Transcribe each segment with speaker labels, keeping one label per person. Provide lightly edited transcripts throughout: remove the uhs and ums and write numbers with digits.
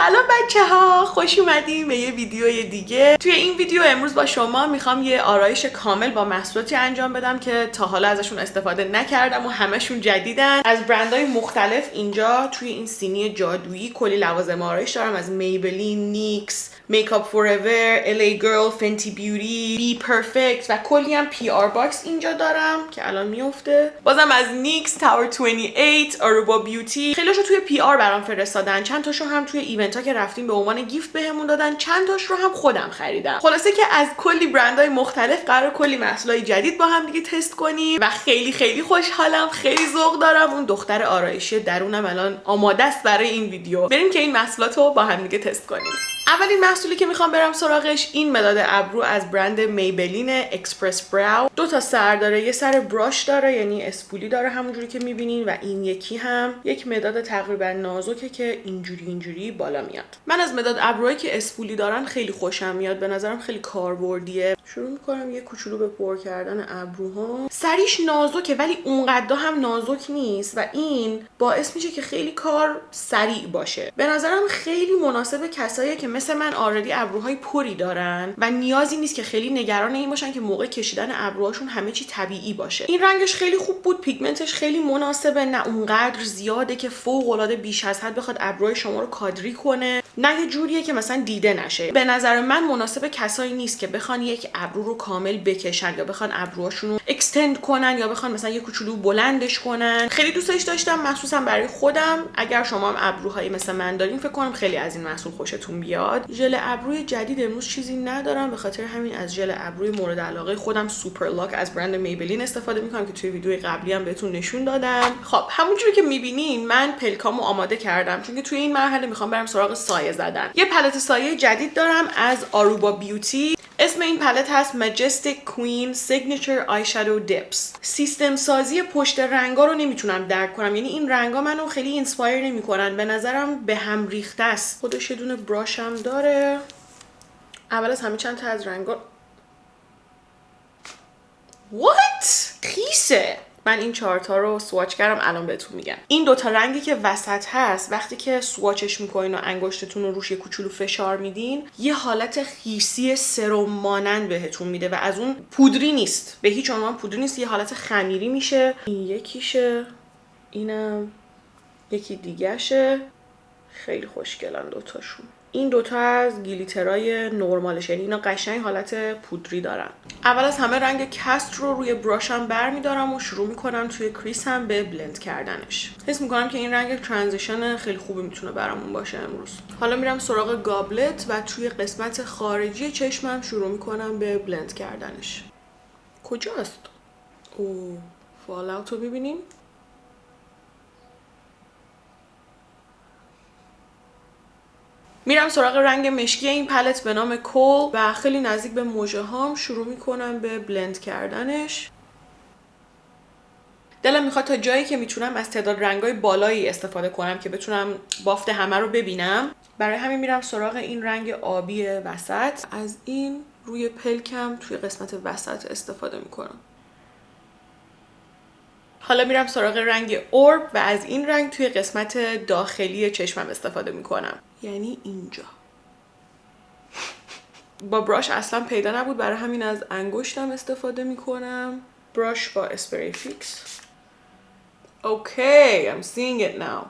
Speaker 1: سلام بچه ها، خوش اومدیم به یه ویدیوی دیگه. توی این ویدیو امروز با شما میخوام یه آرایش کامل با محصولاتی انجام بدم که تا حالا ازشون استفاده نکردم و همشون جدیدن. از برندهای مختلف اینجا توی این سینی جادویی کلی لوازم آرایش دارم، از میبلین، نیکس، میکاپ فوراور، LA گرل، فنتی بیوتی، بی پرفکت و کلی هم PR باکس اینجا دارم که الان میفته. بازم از نیکس، تاور 28، آروبا بیوتی. خیلیشو توی PR برام فرستادن، چند تاشو هم توی ایونت ها که رفتیم به عنوان گیفت بهمون دادن، چند تاش رو هم خودم خریدم. خلاصه که از کلی برندهای مختلف قرار کلی محصولای جدید با هم دیگه تست کنیم و خیلی خوشحالم، خیلی ذوق دارم. اون دختر آرایشی درونم الان آماده است برای این ویدیو. بریم که این محصولات رو با هم دیگه تست کنیم. اولین محصولی که میخوام برم سراغش این مداد ابرو از برند میبلین اکسپرس براو. دو تا سر داره، یه سر براش داره یعنی اسپولی داره همونجوری که میبینین و این یکی هم یک مداد تقریبا نازکه که اینجوری بالا میاد. من از مداد ابروهایی که اسپولی دارن خیلی خوشم میاد، به نظرم خیلی کاربردیه. شروع میکنم یه کوچولو به پر کردن ابروها. سریش نازکه ولی اونقدر هم نازک نیست و این باعث میشه که خیلی کار سریع باشه. به نظرم خیلی مناسب کسایی که مثل من آردی ابروهای پری دارن و نیازی نیست که خیلی نگران این باشن که موقع کشیدن ابروهاشون همه چی طبیعی باشه. این رنگش خیلی خوب بود، پیگمنتش خیلی مناسبه، نه اونقدر زیاده که فوق العاده بیش از حد بخواد ابروهای شما رو کادری کنه، نه یه جوریه که مثلا دیده نشه. به نظر من مناسب کسایی نیست که بخوان یک ابرو رو کامل بکشن یا بخوان ابروهاشون رو اکستند کنن یا بخوان مثلا یه کوچولو بلندش کنن. خیلی دوستش داشتم، مخصوصا برای خودم. اگر شما هم ابروهایی مثل من دارین فکر کنم خیلی از این محصول خوشتون بیاد. ژل ابروی جدید امروز چیزی ندارم، به خاطر همین از ژل ابروی مورد علاقه خودم سوپر لاک از برند میبلین استفاده میکنم که توی ویدیوی قبلی هم بهتون نشون دادم. خب همونجوری که میبینین من پلکامو آماده کردم چون که توی این مرحله میخوام برم سراغ سایه زدن. یه پلت سایه جدید دارم از آروبا بیوتی. اسم این پلت هست ماجستیک کوین سیگنیچر آی شادو دیپس. سیستم سازی پشت رنگا رو نمیتونم درک کنم، یعنی این رنگا منو خیلی اینسپایر نمیکنن، به نظرم به هم ریخته است. خودش یه دونه براش هم داره. اول از همه چند تا از رنگا خیسه. من این چارتا رو سواچ کردم، الان بهتون میگم. این دوتا رنگی که وسط هست وقتی که سواچش میکنین و انگشتتون رو روش یه کوچولو فشار میدین یه حالت خیسی سرم مانند بهتون میده و از اون پودری نیست، به هیچ عنوان پودری نیست، یه حالت خمیری میشه. این یکیشه، اینم یکی دیگهشه. خیلی خوشگلن دوتاشون. این دوتا از گلیترای نرمالش، یعنی اینا قشنگ حالت پودری دارن. اول از همه رنگ کست رو روی براشم برمیدارم و شروع میکنم توی کریس هم به بلند کردنش. حس میکنم که این رنگ ترانزیشن خیلی خوبی میتونه برامون باشه امروز. حالا میرم سراغ گابلت و توی قسمت خارجی چشمم شروع میکنم به بلند کردنش. کجاست؟ اوه، فال اوت رو ببینیم. میرم سراغ رنگ مشکی این پلت به نام کول و خیلی نزدیک به موجه هام شروع میکنم به بلند کردنش. دلم میخواد تا جایی که میتونم از تعداد رنگای بالایی استفاده کنم که بتونم بافت همه رو ببینم. برای همین میرم سراغ این رنگ آبی وسط. از این روی پلکم توی قسمت وسط استفاده میکنم. حالا میرم سراغ رنگ اورب و از این رنگ توی قسمت داخلی چشمم استفاده میکنم، یعنی اینجا. با براش اصلا پیدا نبود، برای همین از انگشتم استفاده میکنم. براش با اسپری فیکس. Okay, I'm seeing it now.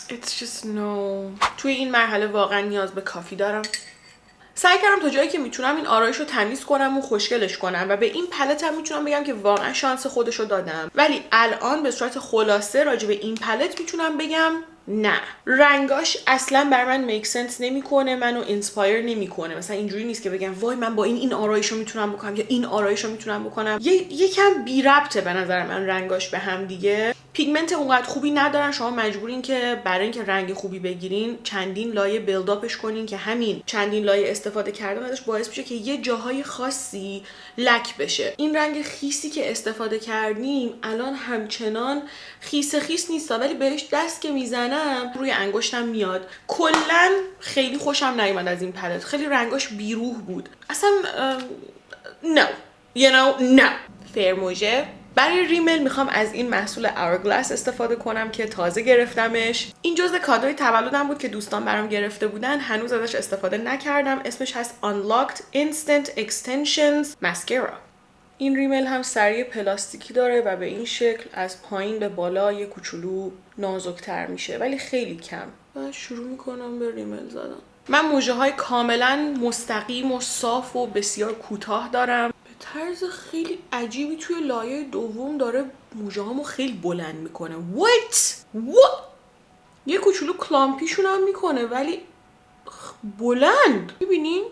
Speaker 1: It's just no. توی این مرحله واقعا نیاز به کافی دارم. سعی کردم تا جایی که میتونم این آرایش رو تمیز کنم و خوشگلش کنم و به این پلت هم میتونم بگم که واقعا شانس خودش رو دادم. ولی الان به صورت خلاصه راجع به این پلت میتونم بگم نه، رنگاش اصلا بر من میک سنس نمیکنه، منو اینسپایر نمیکنه. مثلا اینجوری نیست که بگم وای من با این آرایش رو میتونم بکنم یا این آرایش رو میتونم بکنم. یکم بی ربطه به نظر من رنگاش به هم دیگه. پیگمنت اونقدر خوبی ندارن، شما مجبورین که برای اینکه رنگ خوبی بگیرین چندین لایه بیلداپش کنین که همین چندین لایه استفاده کردن ازش باعث میشه که یه جاهای خاصی لک بشه. این رنگ خیسی که استفاده کردیم الان همچنان خیس نیست، ولی بهش دست که میزنم روی انگشتم میاد. کلا خیلی خوشم نیومد از این پلت، خیلی رنگاش بیروح بود اصلا. no فرموژه برای ریمل میخوام از این محصول Hourglass استفاده کنم که تازه گرفتمش. این جزء کادوی تولدم بود که دوستان برام گرفته بودن. هنوز ازش استفاده نکردم. اسمش هست Unlocked Instant Extensions Mascara. این ریمل هم سری پلاستیکی داره و به این شکل از پایین به بالا یه کوچولو نازکتر میشه ولی خیلی کم. من شروع میکنم به ریمل زدن. من موجه های کاملا مستقیم و صاف و بسیار کوتاه دارم. به طرز خیلی عجیبی توی لایه دوم داره موجه هامو خیلی بلند میکنه. What؟ یه کوچولو کلامپیشون هم میکنه ولی بلند. ببینین؟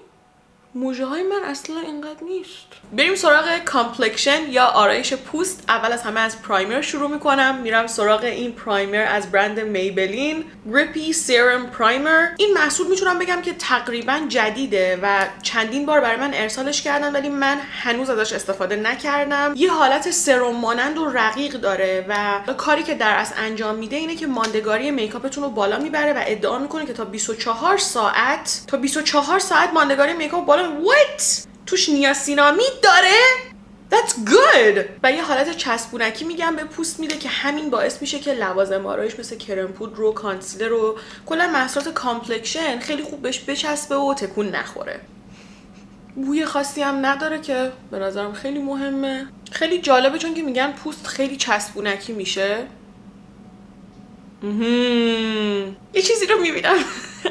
Speaker 1: موجه های من اصلا اینقدر نیست. بریم سراغ کامپلکشن یا آرایش پوست. اول از همه از پرایمر شروع میکنم. میرم سراغ این پرایمر از برند میبلین گریپی سرم پرایمر. این محصول میتونم بگم که تقریبا جدیده و چندین بار برای من ارسالش کردن ولی من هنوز ازش استفاده نکردم. یه حالت سرم مانند و رقیق داره و کاری که در اصل انجام میده اینه که ماندگاری میکاپتون رو بالا میبره و ادعا میکنه که تا 24 ساعت ماندگاری میکاپ بالا. What؟ توش نیاسینامید داره؟ That's good! و یه حالت چسبونکی میگم به پوست میده که همین باعث میشه که لوازم آرایش مثل کرم پودر و کانسیلر و کلا محصولات کامپلکشن خیلی خوب بهش بچسبه و تکون نخوره. بوی خاصی هم نداره که به نظرم خیلی مهمه. خیلی جالبه چون که میگن پوست خیلی چسبونکی میشه. یه چیزی رو میبینم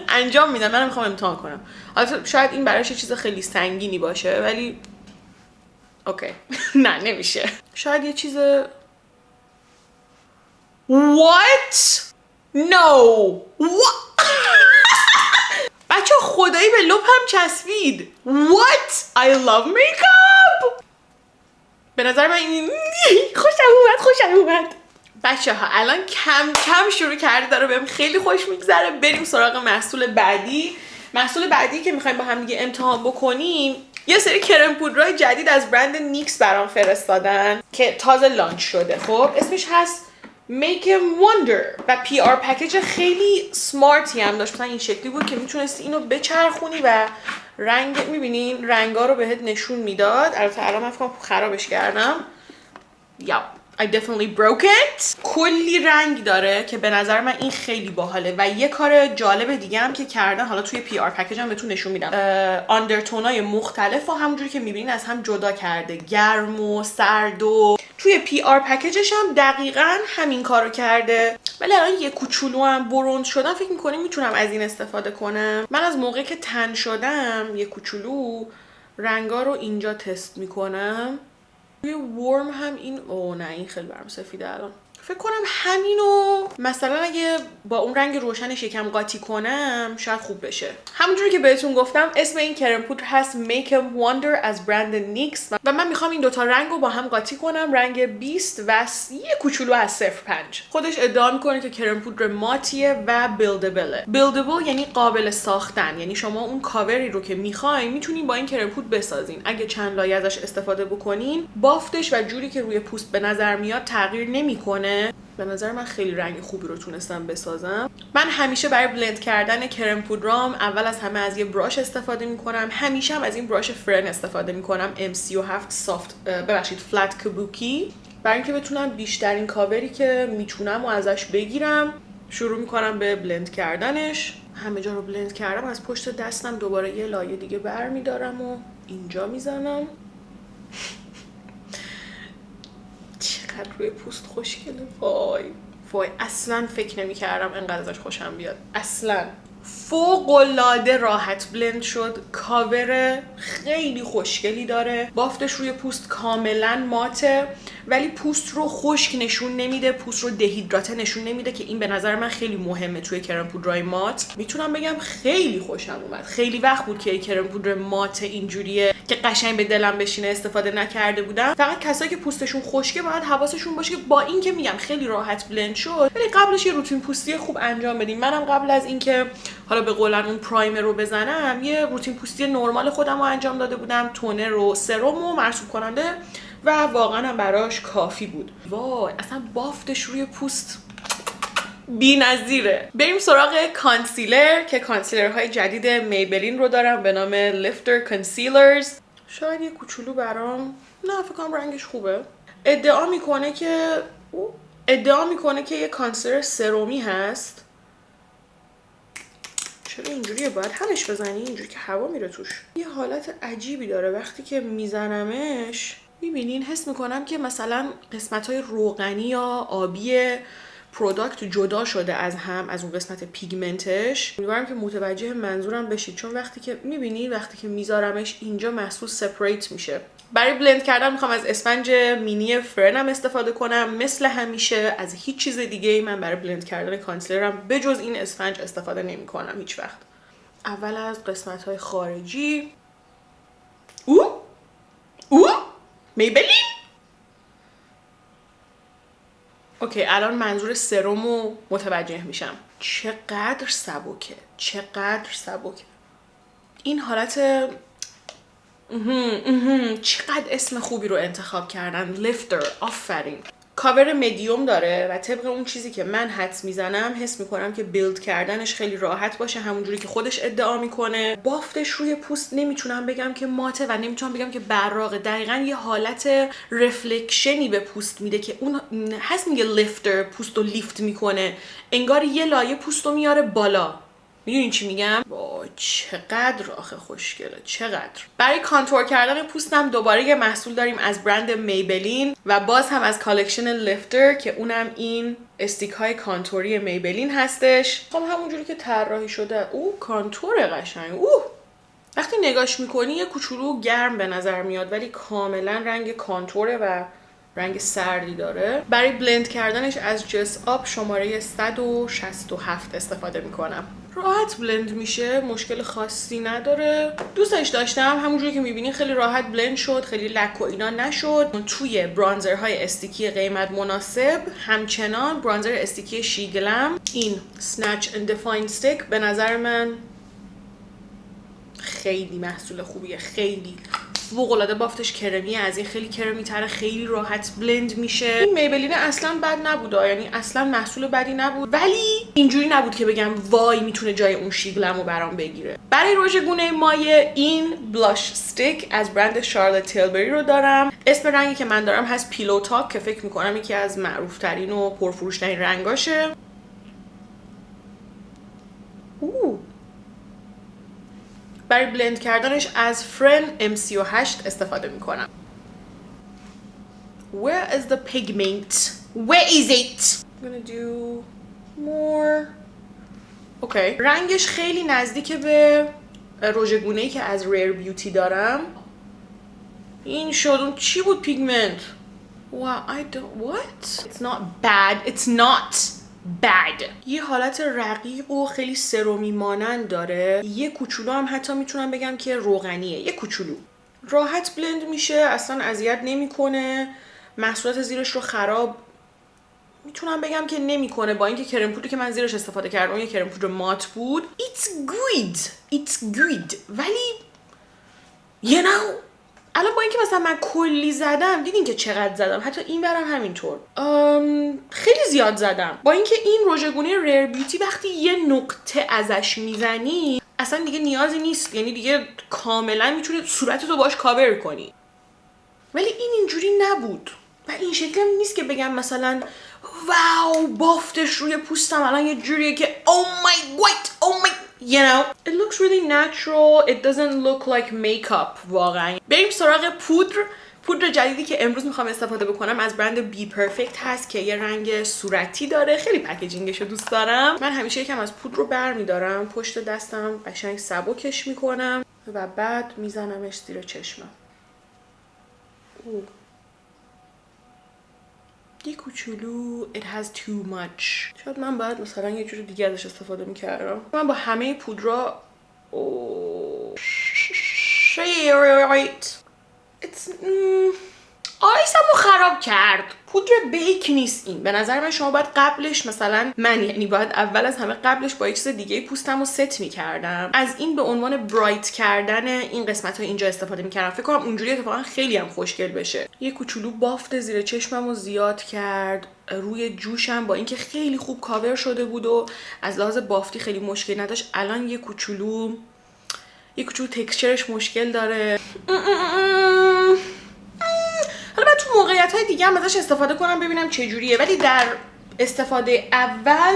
Speaker 1: انجام میدم، منم میخوام امتحان کنم. البته شاید این براش یه چیز خیلی سنگینی باشه ولی اوکی. نه نمیشه. شاید یه چیز What? No. What? بچه خدایی به لپم چسبید. What? I love makeup. به نظر من این خوشم اومد. بچه ها الان کم کم شروع کرده داره بهم خیلی خوش میگذره. بریم سراغ محصول بعدی. محصول بعدی که میخوایم با هم دیگه امتحان بکنیم یه سری کرم پودرای جدید از برند نیکس برام فرستادن که تازه لانچ شده. خب اسمش هست Make Em Wonder و پی آر پکیج خیلی سمارتی هم داشت. مثلا این شکلی بود که میتونستی اینو بچرخونی و رنگ میبینین رنگا رو بهت نشون میداد. البته الان من فکرم خرابش کردم. I definitely broke it. کلی رنگ داره که به نظر من این خیلی باحاله و یه کار جالب دیگه هم که کردن، حالا توی پی آر پکیج هم بهتون نشون میدم، آندرتونای مختلف و همونجوری که میبینین از هم جدا کرده، گرم و سرد و توی پی آر پکیجش هم دقیقاً همین کارو کرده. ولی الان یه کوچولو هم برنز شدم، فکر میکنیم میتونم از این استفاده کنم. من از موقعی که تن شدم یه کوچولو رنگا رو اینجا تست میکنم. توی ورم هم این نه این خیلی برام سفیده. الان فکر کنم همینو مثلا اگه با اون رنگ روشنش یکم قاطی کنم شاید خوب بشه. همونجوری که بهتون گفتم اسم این کرم پودر هست Make Em Wonder از برند نیکس و من میخوام این دوتا رنگ رو با هم قاطی کنم. رنگ 20 و یه کوچولو از 05. خودش ادعا میکنه که کرم پودر ماتیه و بیلدبله. بیلدبل یعنی قابل ساختن، یعنی شما اون کاوری رو که میخواین میتونین با این کرم پودر بسازین. اگه چند لایه ازش استفاده بکنین بافتش و جوری که روی پوست به نظر میاد تغییر نمیکنه. به نظر من خیلی رنگ خوبی رو تونستم بسازم. من همیشه برای بلند کردن کرم پودرام اول از همه از یه براش استفاده میکنم. همیشه هم از این براش فرن استفاده میکنم M37 فلت کبوکی، برای اینکه بتونم بیشترین کاوری که میتونم و ازش بگیرم. شروع میکنم به بلند کردنش. همه جا رو بلند کردم، از پشت دستم دوباره یه لایه دیگه برمیدارم و اینجا میزنم. چقدر روی پوست خوشگله. وای اصلا فکر نمی کردم انقدر ازش خوشم بیاد. اصلا فوق‌العاده راحت بلند شد. کاور خیلی خوشگلی داره. بافتش روی پوست کاملا ماته ولی پوست رو خشک نشون نمیده، پوست رو دهیدراته نشون نمیده که این به نظر من خیلی مهمه توی کرم پودرای مات. میتونم بگم خیلی خوشم اومد. خیلی وقت بود که کرم پودر مات اینجوریه که قشنگ به دلم بشینه استفاده نکرده بودم. فقط کسایی که پوستشون خشکه باید حواسشون باشه که با این که میگم خیلی راحت بلند شد ولی قبلش یه روتین پوستی خوب انجام بدیم. منم قبل از اینکه حالا به قولن اون پرایمر رو بزنم یه روتین پوستی نرمال خودم رو انجام داده بودم، تونر و سرم و مرطوب کننده و واقعا هم براش کافی بود. وای اصلا بافتش روی پوست بی‌نظیره. بریم سراغ کانسیلر که کانسیلرهای جدید میبلین رو دارم به نام لیفتر کانسیلرز. شاید یه کوچولو برام، نه فکر کنم رنگش خوبه. ادعا میکنه که یه کانسیلر سرومی هست. چرا اینجوریه؟ باید همش بزنی اینجوری که هوا میره توش. یه حالت عجیبی داره وقتی که میزنمش. میبینین حس میکنم که مثلا قسمت‌های روغنی یا آبی پروداکت جدا شده از هم، از اون قسمت پیگمنتش. امیدوارم که متوجه منظورم بشید، چون وقتی که میبینید وقتی که میذارمش اینجا محصول سپریت میشه. برای بلند کردن میخوام از اسفنج مینی فرنم استفاده کنم. مثل همیشه از هیچ چیز دیگه ای من برای بلند کردن کانسیلرم بجز این اسفنج استفاده نمی کنم هیچ وقت. اول از قسمت های خارجی. میبلین. اوکی، الان منظور سرمو متوجه میشم. چقدر سبکه، چقدر سبکه این حالت. چقدر اسم خوبی رو انتخاب کردن. لیفتر. آفرین. کاور مدیوم داره و طبق اون چیزی که من حدس میزنم حس میکنم که بیلد کردنش خیلی راحت باشه، همونجوری که خودش ادعا میکنه. بافتش روی پوست نمیتونم بگم که ماته و نمیتونم بگم که براقه. دقیقاً یه حالت رفلکشنی به پوست میده که اون هست میگه لیفتر، پوست رو لیفت میکنه، انگار یه لایه پوست رو میاره بالا. میدونین چی میگم؟ چقدر آخه خوشگله، چقدر. برای کانتور کردن پوستم دوباره یه محصول داریم از برند میبلین و باز هم از کالکشن لیفتر که اونم این استیک های کانتوری میبلین هستش. همونجوری که طراحی شده. کانتور قشنگ. وقتی نگاش میکنی یه کوچولو گرم به نظر میاد ولی کاملا رنگ کانتوره و رنگ سردی داره. برای بلند کردنش از جس آپ شماره 167 استفاده میکنم. راحت بلند میشه، مشکل خاصی نداره. دوستش داشتم. همونجوری که میبینین خیلی راحت بلند شد، خیلی لک و اینا نشد. توی برانزرهای استیکی قیمت مناسب همچنان برانزر استیکی شیگلم این سنچ اند دیفاین استیک به نظر من خیلی محصول خوبیه. خیلی فوق‌العاده بافتش کرمیه، از این خیلی کرمی تره، خیلی راحت بلند میشه. این میبلینه اصلا بد نبود، یعنی اصلا محصول بدی نبود، ولی اینجوری نبود که بگم وای میتونه جای اون شیگلمو برام بگیره. برای رژ گونه مایه این بلاش استیک از برند شارلوت تیلبری رو دارم. اسم رنگی که من دارم هست پیلو تاک که فکر میکنم یکی از معروف ترین و پرفروش ترین رنگاشه. برای بلند کردنش از فرن M38 استفاده میکنم. Where is the pigment? Where is it? I'm gonna do more. اوکی. رنگش خیلی نزدیک به رژ گونه‌ای که از ریر بیوتی دارم. این شد اون چی بود پیگمنت؟ Wow, I don't... What? It's not bad. It's not bad. یه حالت رقیق و خیلی سرومی مانند داره. یه کوچولو هم حتی میتونم بگم که روغنیه. یه کوچولو. راحت بلند میشه، اصلا اذیت نمیکنه. محصولات زیرش رو خراب میتونم بگم که نمیکنه، با اینکه کرم پودری که من زیرش استفاده کردم اون یه کرم پودر مات بود. It's good. ولی you know الان با اینکه مثلا من کلی زدم، دیدین که چقدر زدم، حتی این برم همینطور خیلی زیاد زدم. با اینکه این رژ گونه ریر بیوتی وقتی یه نقطه ازش میزنی اصلا دیگه نیازی نیست، یعنی دیگه کاملا میتونی صورتتو باش کاور کنی، ولی این اینجوری نبود و این شکلی نیست که بگم مثلا واو بافتش روی پوستم الان یه جوریه که oh my you know it looks really natural, it doesn't look like makeup. واقعا بریم سراغ پودر جدیدی که امروز میخوام استفاده بکنم از برند بی پرفکت هست که یه رنگ صورتی داره. خیلی پکیجینگش رو دوست دارم. من همیشه یکم از پودر رو برمیدارم، پشت دستم قشنگ سبکش میکنم و بعد میزنمش زیر چشمم. یه کوچولو it has too much. شاید من باید مثلا یه جور دیگه ازش استفاده میکردم. من با همه پودرها آیسمو خراب کرد. پودر بیک نیست این. به نظر من شما باید قبلش مثلا یعنی باید اول از همه قبلش با یک چیز دیگه پوستمو ست میکردم. از این به عنوان برایت کردن این قسمت‌ها اینجا استفاده میکردم. فکر کنم اونجوری اتفاقا خیلی هم خوشگل بشه. یه کوچولو بافت زیر چشممو زیاد کرد. روی جوشم با اینکه خیلی خوب کاور شده بود و از لحاظ بافتی خیلی مشکل نداشت، الان یه کوچولو تکسچرش مشکل داره. حالا من تو تو موقعیت‌های دیگه هم ازش استفاده کنم ببینم چه جوریه، ولی در استفاده اول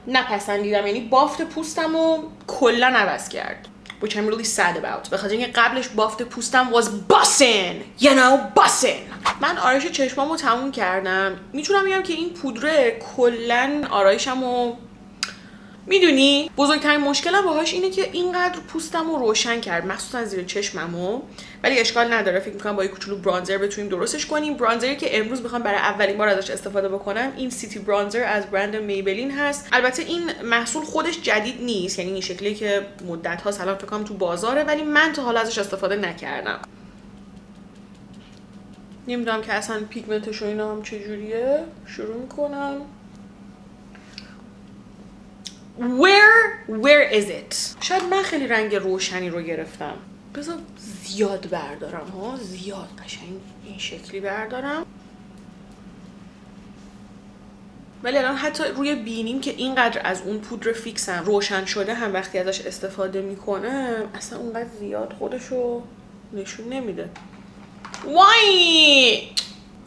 Speaker 1: نپسندیدم. یعنی بافت پوستمو کلا عوض کرد. which I'm really sad about. به خاطر اینکه قبلش بافت پوستم was bussin', you know, bussin'. من آرایش چشمامو تموم کردم. میتونم بگم که این پودره کلا آرایشمو میدونی بزرگترین مشکلم باهاش اینه که اینقدر پوستمو روشن کرد، مخصوصا زیر چشممو. ولی اشکال نداره، فکر میکنم با یه کوچولو برانزر بتونیم درستش کنیم. برانزری که امروز میخوام برای اولین بار ازش استفاده بکنم این سیتی برانزر از برند میبلین هست. البته این محصول خودش جدید نیست، یعنی این شکلی که مدت ها الان فکر کنم تو بازاره، ولی من تا حالا ازش استفاده نکردم. نمیدونم که اصلا پیگمنتش و اینا هم چجوریه. شروع میکنم. Where is it؟ شاید من خیلی رنگ روشنی رو گرفتم. بذار زیاد بردارم ها، زیاد قشنگ این شکلی بردارم. ولی الان حتی روی بینیم که اینقدر از اون پودر فیکسم روشن شده هم وقتی ازش استفاده میکنم اصلا اونقدر زیاد خودشو نشون نمیده. وای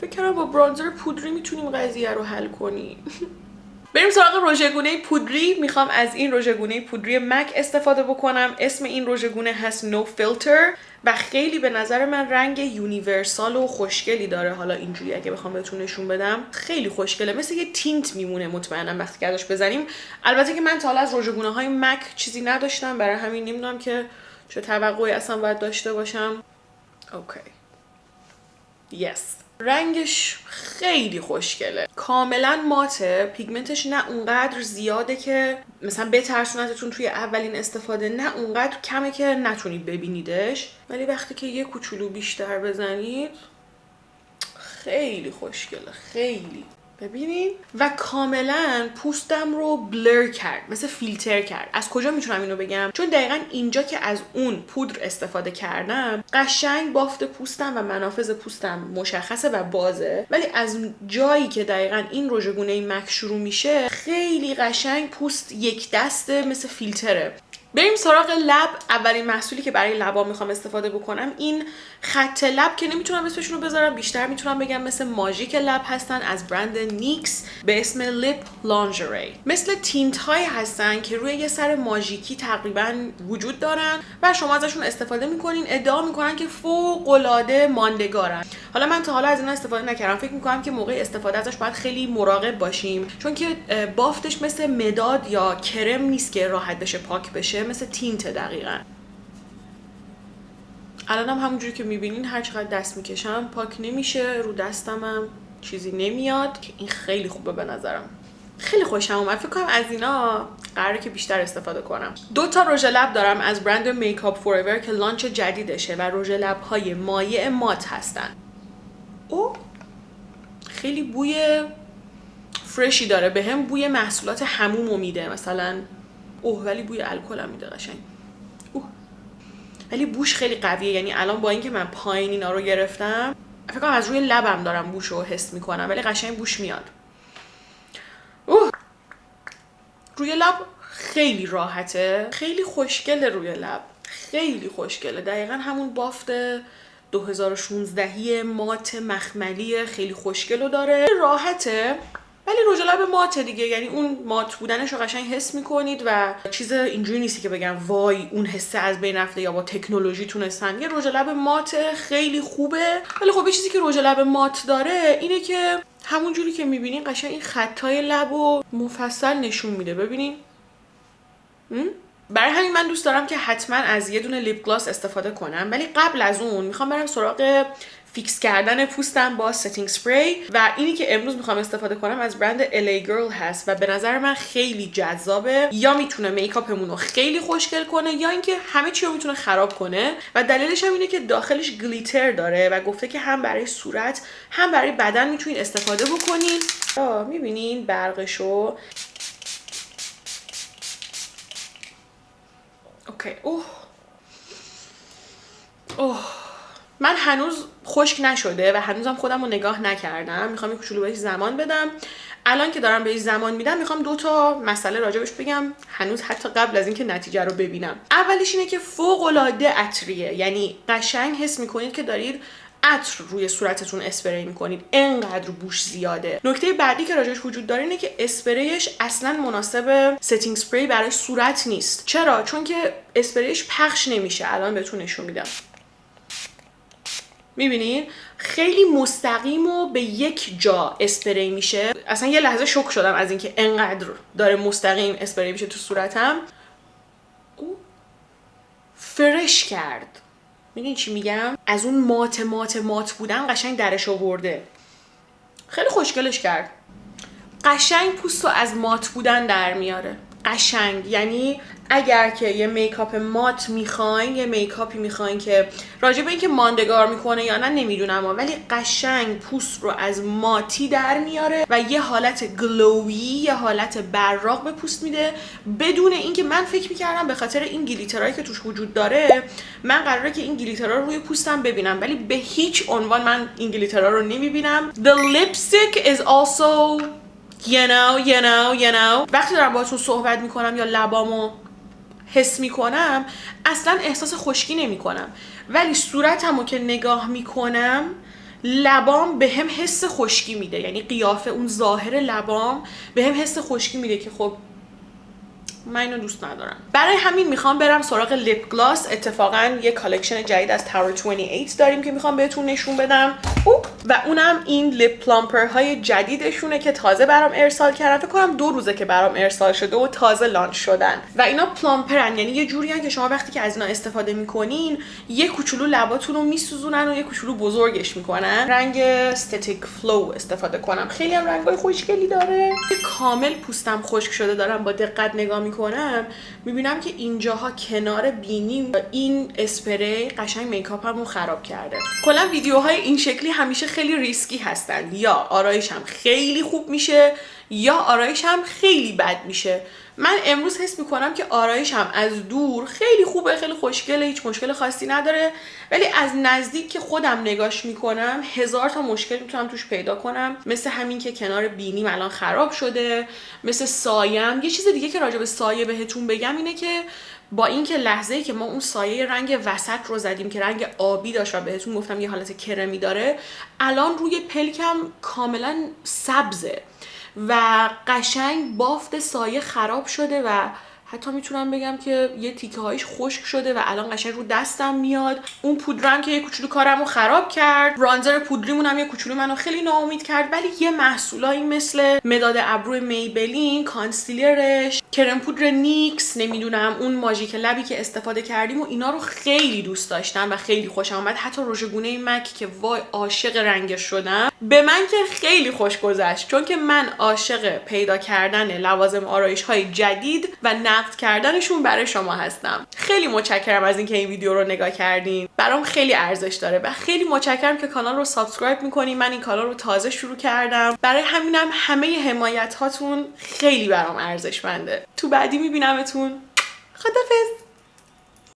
Speaker 1: فکر کنم با برانزر پودری میتونیم قضیه رو حل کنیم. بریم سراغ رژگونه پودری. میخوام از این رژگونه پودری مک استفاده بکنم. اسم این رژگونه هست No Filter و خیلی به نظر من رنگ یونیورسال و خوشگلی داره. حالا اینجوری اگه بخوام بهتون نشون بدم خیلی خوشگله، مثل یه تینت میمونه مطمئنم وقتی که ازش بزنیم. البته که من تا حالا از رژگونه های مک چیزی نداشتم، برای همین نمیدونم که چه توقعی اصلا باید داشته باشم. اوکی. Yes. رنگش خیلی خوشگله، کاملا ماته، پیگمنتش نه اونقدر زیاده که مثلا بترسونتتون توی اولین استفاده، نه اونقدر کمه که نتونید ببینیدش، ولی وقتی که یه کوچولو بیشتر بزنید خیلی خوشگله، خیلی. ببینید و کاملا پوستم رو بلر کرد، مثل فیلتر کرد. از کجا میتونم اینو بگم؟ چون دقیقا اینجا که از اون پودر استفاده کردم قشنگ بافت پوستم و منافذ پوستم مشخصه و بازه، ولی از جایی که دقیقا این رژگونه مک شروع میشه خیلی قشنگ پوست یک دسته، مثل فیلتره. بریم سراغ لب. اولین محصولی که برای لبا میخوام استفاده بکنم این خط لب که نمیتونم اسمشون رو بذارم، بیشتر میتونم بگم مثل ماژیک لب هستن از برند نیکس به اسم لیپ لانژری. مثل تینت های هستن که روی یه سر ماژیکی تقریبا وجود دارن و شما ازشون استفاده میکنین. ادعا میکنن که فوق العاده ماندگارن. حالا من تا حالا از اینا استفاده نکردم، فکر میکنم که موقع استفاده ازش باید خیلی مراقب باشیم، چون که بافتش مثل مداد یا کرم نیست که راحت بشه پاک بشه، مثل تینت دقیقاً. الان هم همونجوری که میبینین هر چقدر دست میکشم پاک نمیشه، رو دستم هم چیزی نمیاد که این خیلی خوبه به نظرم. خیلی خوشم اومد. فکر کنم از اینا قراره که بیشتر استفاده کنم. 2 تا رژ لب دارم از برند میکاپ فوراور که لانچ جدیدشه و رژ لب های مایع مات هستن. او خیلی بوی فرشی داره، بهم بوی محصولات حمومو میده مثلا. ولی بوی الکل هم میده قشنگ. ولی بوش خیلی قویه، یعنی الان با اینکه من پایین اینا رو گرفتم فکر کنم از روی لبم دارم بوش رو حس میکنم، ولی قشنگ بوش میاد. روی لب خیلی راحته، خیلی خوشگله روی لب، خیلی خوشگله. دقیقا همون بافت 2016 مات مخملی خیلی خوشگلو داره، راحته، ولی رژ لب ماته دیگه، یعنی اون مات بودنش رو قشنگ حس میکنید و چیز اینجوری نیستی که بگم وای اون حسه از بین رفته یا با تکنولوژی تونستن. یه رژ لب مات خیلی خوبه، ولی خب یه چیزی که رژ لب مات داره اینه که همونجوری که میبینین قشنگ این خطای لبو مفصل نشون میده. ببینین؟ برای همین من دوست دارم که حتما از یه دونه لیپ گلاس استفاده کنم، ولی قبل از اون میخوام برم سراغ فیکس کردن پوستم با ستینگ اسپری و اینی که امروز میخوام استفاده کنم از برند LA Girl هست و به نظر من خیلی جذابه. یا میتونه میکاپمون رو خیلی خوشگل کنه یا اینکه همه چی رو میتونه خراب کنه و دلیلش هم اینه که داخلش گلیتر داره و گفته که هم برای صورت هم برای بدن میتونین استفاده بکنین. میبینین برقشو؟ اوکی. من هنوز خشک نشده و هنوزم خودم رو نگاه نکردم، میخوام یه کوچولو بهش زمان بدم. الان که دارم بهش زمان میدم میخوام 2 تا مسئله راجبش بگم، هنوز حتی قبل از اینکه نتیجه رو ببینم. اولیش اینه که فوق العاده عطریه، یعنی قشنگ حس میکنید که دارید عطر روی صورتتون اسپری میکنید، انقدر بوش زیاده. نکته بعدی که راجعش وجود داره اینه که اسپریش اصلا مناسب ستینگ اسپری برای صورت نیست. چرا؟ چون که اسپریش پخش نمیشه. الان بهتون نشون میدم. میبینین خیلی مستقیم و به یک جا اسپری میشه. اصلا یه لحظه شوک شدم از اینکه انقدر داره مستقیم اسپری میشه تو صورتم. او فرش کرد. میدونی چی میگم؟ از اون مات بودن قشنگ درش آورده. خیلی خوشگلش کرد. قشنگ پوستو از مات بودن در میاره. قشنگ. یعنی اگر که یه میکاپ مات میخواین، یه میکاپی میخواین که راجع به اینکه ماندگار میکنه یا نه نمیدونم، ولی قشنگ پوست رو از ماتی در میاره و یه حالت گلویی، یه حالت براق به پوست میده، بدون اینکه من فکر میکردم به خاطر این گلیترایی که توش وجود داره من قراره که این گلیترها رو روی پوستم ببینم، ولی به هیچ عنوان من این گلیترها رو نمیبینم. The lipstick is also you know وقتی دارم باهاتون صحبت میکنم یا لبامو حس میکنم اصلا احساس خشکی نمیکنم، ولی صورتمو که نگاه میکنم لبام به هم حس خشکی میده. یعنی قیافه اون ظاهر لبام به هم حس خشکی میده که خب من اینو دوست ندارم. برای همین میخوام برم سراغ لیپ گلاس. اتفاقا یه کالکشن جدید از تاور 28 داریم که میخوام بهتون نشون بدم و اونم این لیپ پلامپر های جدیدشونه که تازه برام ارسال کردن. فکر کنم 2 روزه که برام ارسال شده و تازه لانچ شدن و اینا پلامپرن، یعنی یه جوریان که شما وقتی که از اینا استفاده میکنین یه کوچولو لباتون رو میسوزونن و یه کوچولو بزرگش میکنن. رنگ استاتیک فلو استفاده کنم. خیلی هم رنگای خوشگلی داره. کامل پوستم خشک شده، دارم با دقت نگاه میکنم میبینم که اینجاها کنار بینی این اسپری قشنگ میکاپمو خراب کرده. کلا ویدیوهای این شکلی همیشه خیلی ریسکی هستن. یا آرایشم خیلی خوب میشه یا آرایشم خیلی بد میشه. من امروز حس میکنم که آرایشم از دور خیلی خوبه، خیلی خوشگله، هیچ مشکل خاصی نداره، ولی از نزدیک که خودم نگاش میکنم 1000 تا مشکل میتونم توش پیدا کنم. مثل همین که کنار بینیم الان خراب شده، مثل سایم. یه چیز دیگه که راجع به سایه بهتون بگم اینه که با اینکه لحظه‌ای که ما اون سایه رنگ وسط رو زدیم که رنگ آبی داشت و بهتون گفتم یه حالت کرمی داره، الان روی پلکم کاملا سبزه و قشنگ بافت سایه خراب شده و حتی میتونم بگم که یه تیکه هایش خشک شده و الان قشنگ رو دستم میاد. اون پودرم که یه کوچولو کارمو خراب کرد، برانزر پودریمون هم یه کوچولو منو خیلی ناامید کرد، ولی یه محصولایی مثل مداد ابرو میبلین، کانسیلرش، کرم پودر نیکس، نمیدونم اون ماژیک لبی که استفاده کردیم و اینا رو خیلی دوست داشتم و خیلی خوشم اومد. حتی رژ گونه مک که وای عاشق رنگش شدم، به من که خیلی خوش گذشت، چون که من عاشق پیدا کردن لوازم آرایش های جدید و نقد کردنشون برای شما هستم. خیلی متشکرم از اینکه این ویدیو رو نگاه کردین. برام خیلی ارزش داره و خیلی متشکرم که کانال رو سابسکرایب میکنین. من این کانال رو تازه شروع کردم، برای همینم همه حمایت هاتون خیلی برام ارزشمنده. تو بعدی میبینمتون. خدافظ.